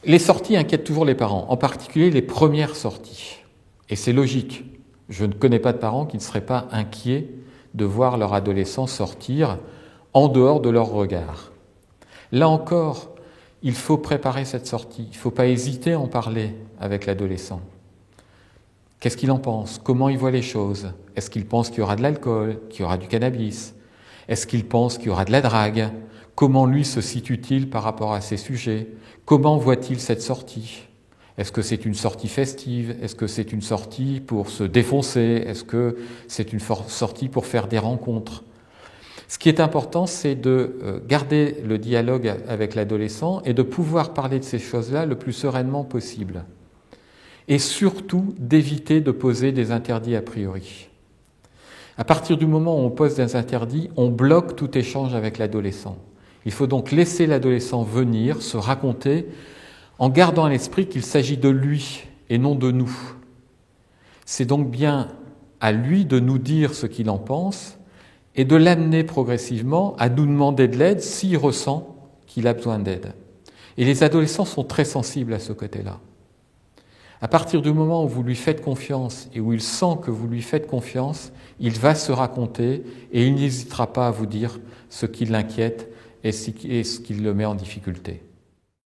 Les sorties inquiètent toujours les parents, en particulier les premières sorties. Et c'est logique. Je ne connais pas de parents qui ne seraient pas inquiets de voir leur adolescent sortir en dehors de leur regard. Là encore, il faut préparer cette sortie. Il ne faut pas hésiter à en parler avec l'adolescent. Qu'est-ce qu'il en pense? Comment il voit les choses? Est-ce qu'il pense qu'il y aura de l'alcool, qu'il y aura du cannabis? Est-ce qu'il pense qu'il y aura de la drague? Comment lui se situe-t-il par rapport à ces sujets? Comment voit-il cette sortie? Est-ce que c'est une sortie festive? Est-ce que c'est une sortie pour se défoncer? Est-ce que c'est une sortie pour faire des rencontres? Ce qui est important, c'est de garder le dialogue avec l'adolescent et de pouvoir parler de ces choses-là le plus sereinement possible. Et surtout, d'éviter de poser des interdits a priori. À partir du moment où on pose des interdits, on bloque tout échange avec l'adolescent. Il faut donc laisser l'adolescent venir, se raconter, en gardant à l'esprit qu'il s'agit de lui et non de nous. C'est donc bien à lui de nous dire ce qu'il en pense et de l'amener progressivement à nous demander de l'aide s'il ressent qu'il a besoin d'aide. Et les adolescents sont très sensibles à ce côté-là. À partir du moment où vous lui faites confiance et où il sent que vous lui faites confiance, il va se raconter et il n'hésitera pas à vous dire ce qui l'inquiète et ce qui le met en difficulté.